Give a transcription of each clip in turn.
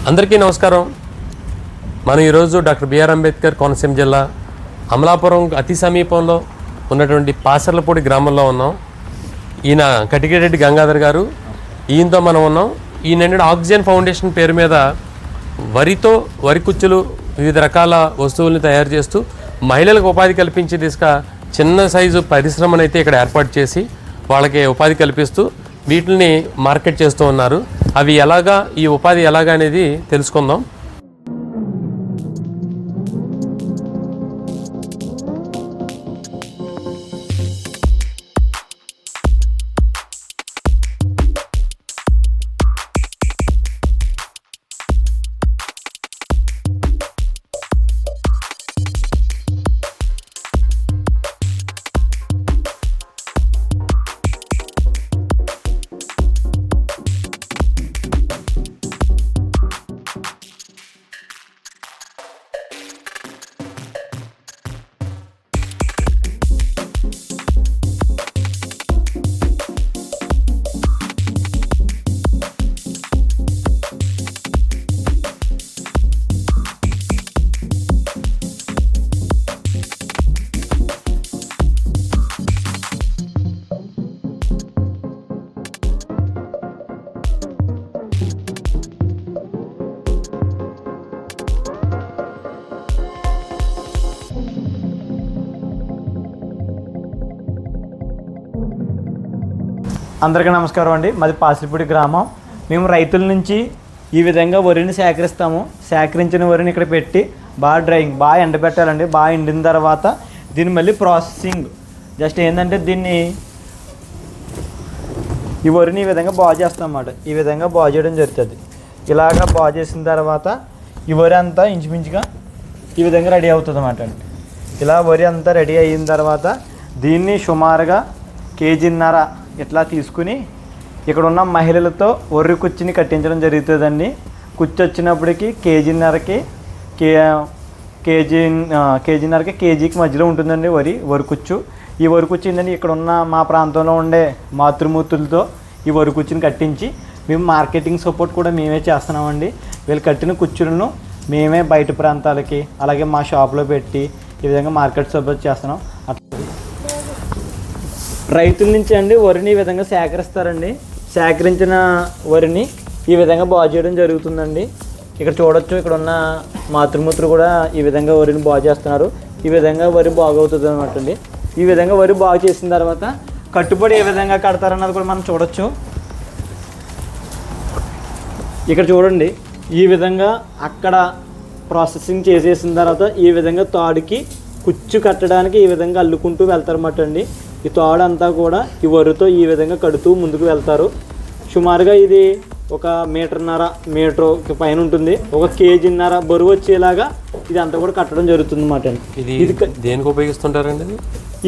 అందరికీ నమస్కారం. మనం ఈరోజు డాక్టర్ బిఆర్ అంబేద్కర్ కోనసీమ జిల్లా అమలాపురం అతి సమీపంలో ఉన్నటువంటి పాసర్లపూడి గ్రామంలో ఉన్నాం. ఈయన కటికిరెడ్డి గంగాధర్ గారు, ఈయనతో మనం ఉన్నాం. ఈయన ఆక్సిజన్ ఫౌండేషన్ పేరు మీద వరి కుచ్చులు వివిధ రకాల వస్తువుల్ని తయారు చేస్తూ మహిళలకు ఉపాధి కల్పించే దిశగా చిన్న సైజు పరిశ్రమనైతే ఇక్కడ ఏర్పాటు చేసి వాళ్ళకి ఉపాధి కల్పిస్తూ వీటిని మార్కెట్ చేస్తూ ఉన్నారు. అవి ఎలాగా, ఈ ఉపాధి ఎలాగా అనేది తెలుసుకుందాం. అందరికీ నమస్కారం అండి. మాది పాసిలిపూడి గ్రామం. మేము రైతుల నుంచి ఈ విధంగా వరిని సేకరిస్తాము. సేకరించిన వరిని ఇక్కడ పెట్టి బాగా ఎండబెట్టాలండి. బాగా ఎండిన తర్వాత దీన్ని మళ్ళీ ప్రాసెసింగ్ జస్ట్ ఏంటంటే దీన్ని ఈ వరిని ఈ విధంగా బాగు చేస్తాం అన్నమాట. ఈ విధంగా బాగు చేయడం జరుగుతుంది. ఇలాగా బాగు చేసిన తర్వాత ఈ వరి అంతా ఇంచుమించుగా ఈ విధంగా రెడీ అవుతుంది అన్నమాట అండి. ఇలా వరి అంతా రెడీ అయిన తర్వాత దీన్ని సుమారుగా కేజీన్నర ఇట్లా తీసుకుని ఇక్కడ ఉన్న మహిళలతో వరి కుర్చీని కట్టించడం జరుగుతుందండి. కుర్చీ వచ్చినప్పటికి కేజీన్నరకి కేజీకి మధ్యలో ఉంటుందండి వరి కుచ్చు. ఈ వరి కుర్చీ ఏంటంటే ఇక్కడ ఉన్న మా ప్రాంతంలో ఉండే మాతృమూర్తులతో ఈ వరి కుర్చీని కట్టించి మేము మార్కెటింగ్ సపోర్ట్ కూడా మేమే చేస్తున్నామండి. వీళ్ళు కట్టిన కుర్చీలను మేమే బయట ప్రాంతాలకి అలాగే మా షాప్లో పెట్టి ఈ విధంగా మార్కెట్ సపోర్ట్ చేస్తున్నాం. రైతుల నుంచి అండి వరిని ఈ విధంగా సేకరిస్తారండి. సేకరించిన వరిని ఈ విధంగా బాగు చేయడం జరుగుతుందండి. ఇక్కడ చూడొచ్చు, ఇక్కడ ఉన్న మాతృమూర్తులు కూడా ఈ విధంగా వరిని బాగు చేస్తున్నారు. ఈ విధంగా వరి బాగవుతుంది అనమాట అండి. ఈ విధంగా వరి బాగు చేసిన తర్వాత కట్టుబడి ఏ విధంగా కడతారన్నది కూడా మనం చూడొచ్చు. ఇక్కడ చూడండి, ఈ విధంగా అక్కడ ప్రాసెసింగ్ చేసేసిన తర్వాత ఈ విధంగా తాడుకి కుచ్చు కట్టడానికి ఈ విధంగా అల్లుకుంటూ వెళ్తారన్నమాట అండి. ఈ తాడు అంతా కూడా ఈ వరితో ఈ విధంగా కడుతూ ముందుకు వెళ్తారు. సుమారుగా ఇది ఒక మీటర్ పైన ఉంటుంది. ఒక కేజీన్నర బరువు వచ్చేలాగా ఇది అంతా కూడా కట్టడం జరుగుతుంది అన్నమాట అండి. ఇది దేనికి ఉపయోగిస్తుంటారండి?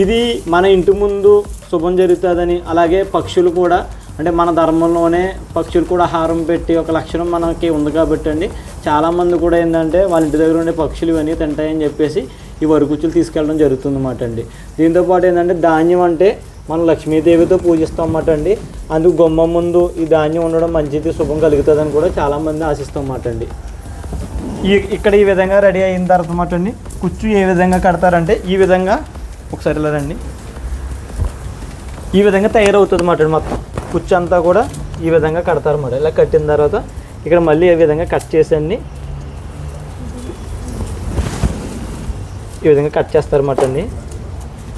ఇది మన ఇంటి ముందు శుభం జరుగుతుందని, అలాగే పక్షులు కూడా అంటే మన ధర్మంలోనే పక్షులు కూడా ఆహారం పెట్టి ఒక లక్షణం మనకి ఉంది కాబట్టి అండి, చాలామంది కూడా ఏంటంటే వాళ్ళ ఇంటి దగ్గర ఉండే పక్షులు ఇవన్నీ తింటాయని చెప్పేసి ఈ వరి కుచ్చులు తీసుకెళ్ళడం జరుగుతుంది అన్నమాట అండి. దీంతోపాటు ఏంటంటే ధాన్యం అంటే మనం లక్ష్మీదేవితో పూజిస్తాం అన్నమాట అండి. అందుకు గుమ్మం ముందు ఈ ధాన్యం ఉండడం మంచిది, శుభం కలుగుతుందని కూడా చాలామంది ఆశిస్తాం అన్నమాట అండి. ఇక్కడ ఈ విధంగా రెడీ అయిన తర్వాత అన్నమాట అండి కుచ్చు ఏ విధంగా కడతారంటే ఈ విధంగా ఒకసారి ఇలా రండి, ఈ విధంగా తయారవుతుంది అన్నమాట. మొత్తం కుచ్చు అంతా కూడా ఈ విధంగా కడతారన్నమాట. ఇలా కట్టిన తర్వాత ఇక్కడ మళ్ళీ ఏ విధంగా కట్ చేసండి ఈ విధంగా కట్ చేస్తారన్నమాట అండి.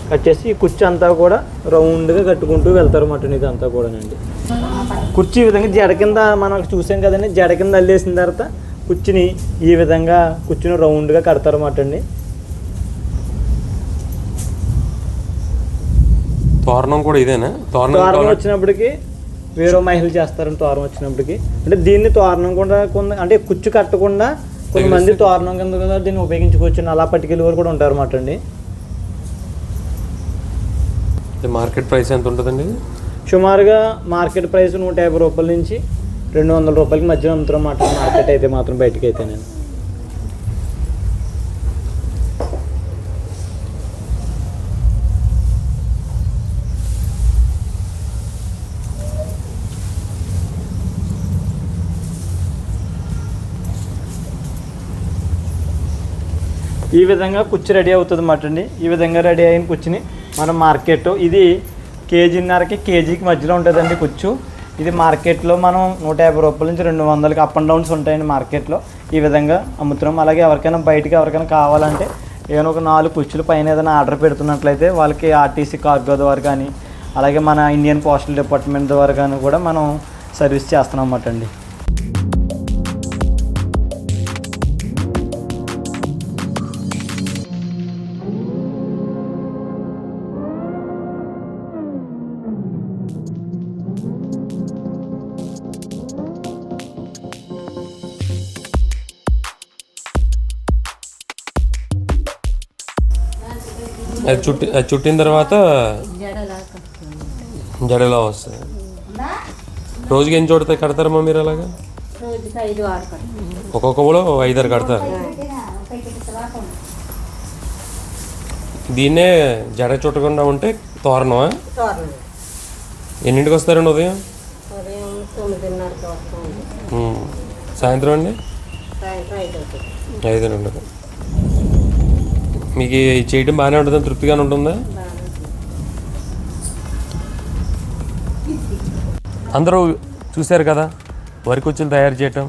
కట్ చేసి ఈ కుర్చీ అంతా కూడా రౌండ్గా కట్టుకుంటూ వెళ్తారన్నమాట అండి. ఇదంతా కూడానండి కుర్చీ ఈ విధంగా జడ కింద మనం చూసాం కదండి, జడ కింద అల్లేసిన తర్వాత కుర్చీని ఈ విధంగా కుర్చీని రౌండ్గా కడతారన్నమాట అండి. తోరణం కూడా ఇదేనా? తోరణం వచ్చినప్పటికి వేరే మహిళలు చేస్తారండి. తోరణం వచ్చినప్పటికి అంటే దీన్ని తోరణం కూడా అంటే కుచ్చు కట్టకుండా కొంతమంది తోరణం కింద కదా దీన్ని ఉపయోగించుకోవచ్చు. అలా పట్టుకెళ్ళి వారు కూడా ఉంటారు అన్నమాట అండి. మార్కెట్ ప్రైస్ ఎంత ఉంటుందండి? సుమారుగా మార్కెట్ ప్రైస్ 150 రూపాయల నుంచి 200 రూపాయలకి మధ్యలో అమ్ముతారు అన్నమాట మార్కెట్ అయితే మాత్రం. బయటకి అయితే నేను ఈ విధంగా కుర్చీ రెడీ అవుతుంది అన్నమాట అండి. ఈ విధంగా రెడీ అయిన కుర్చీని మనం మార్కెట్, ఇది కేజీకి మధ్యలో ఉంటుందండి కుర్చీ. ఇది మార్కెట్లో మనం 150 రూపాయల నుంచి 200కి అప్ అండ్ డౌన్స్ ఉంటాయండి మార్కెట్లో. ఈ విధంగా అమ్ముతున్నాం. అలాగే ఎవరికైనా బయటికి ఎవరికైనా కావాలంటే ఏదైనా ఒక 4 కుర్చీల పైన ఏదైనా ఆర్డర్ పెడుతున్నట్లయితే వాళ్ళకి ఆర్టీసీ కార్గో ద్వారా కానీ అలాగే మన ఇండియన్ పోస్టల్ డిపార్ట్మెంట్ ద్వారా కానీ కూడా మనం సర్వీస్ చేస్తున్నాం అన్నమాట అండి. అది చుట్టిన తర్వాత జడలా వస్తుంది. రోజుకి ఎన్ని చోట కడతారమ్మా మీరు అలాగా? ఒక్కొక్క కూడా 5-6 కడతారు. దీన్నే జడ చుట్టకుండా ఉంటే తోరణమా? ఎన్నింటికి వస్తారండి ఉదయం? సాయంత్రం అండి 5 మీకు చేయడం బాగానే ఉంటుందా? తృప్తిగానే ఉంటుందా? అందరూ చూశారు కదా వరి కుర్చీలు తయారు చేయటం.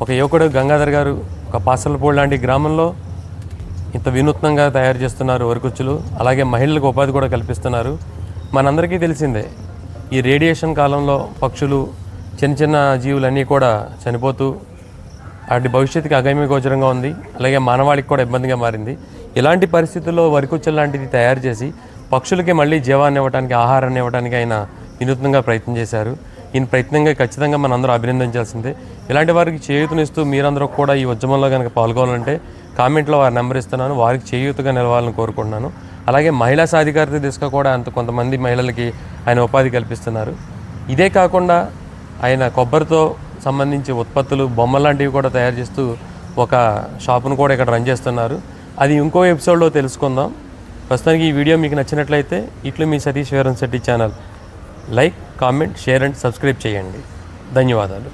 ఒక యువకుడు గంగాధర్ గారు ఒక పాసలపూడి లాంటి గ్రామంలో ఇంత వినూత్నంగా తయారు చేస్తున్నారు వరి కుర్చీలు. అలాగే మహిళలకు ఉపాధి కూడా కల్పిస్తున్నారు. మనందరికీ తెలిసిందే ఈ రేడియేషన్ కాలంలో పక్షులు, చిన్న చిన్న జీవులన్నీ కూడా చనిపోతూ వాటి భవిష్యత్తుకి అగమ్య గోచరంగా ఉంది. అలాగే మానవాళికి కూడా ఇబ్బందిగా మారింది. ఇలాంటి పరిస్థితుల్లో వరి కుర్చీలు లాంటిది తయారు చేసి పక్షులకి మళ్ళీ జీవాన్ని ఇవ్వడానికి, ఆహారాన్ని ఇవ్వడానికి ఆయన వినూత్నంగా ప్రయత్నం చేశారు. ఈయన ప్రయత్నంగా ఖచ్చితంగా మనందరూ అభినందించాల్సిందే. ఇలాంటి వారికి చేయూతనిస్తూ మీరందరూ కూడా ఈ ఉద్యమంలో కనుక పాల్గొనాలంటే కామెంట్లో వారి నెంబర్ ఇస్తున్నాను. వారికి చేయూతగా నిలవాలని కోరుకుంటున్నాను. అలాగే మహిళా సాధికారత దిశగా కూడా కొంతమంది మహిళలకి ఆయన ఉపాధి కల్పిస్తున్నారు. ఇదే కాకుండా ఆయన కొబ్బరితో సంబంధించి ఉత్పత్తులు, బొమ్మలు లాంటివి కూడా తయారు చేస్తూ ఒక షాపును కూడా ఇక్కడ రన్ చేస్తున్నారు. అది ఇంకో ఎపిసోడ్లో తెలుసుకుందాం. ప్రస్తుతానికి ఈ వీడియో మీకు నచ్చినట్లయితే ఇట్లు మీ Satish Veeramsetti channel like, comment, share and subscribe చేయండి. ధన్యవాదాలు.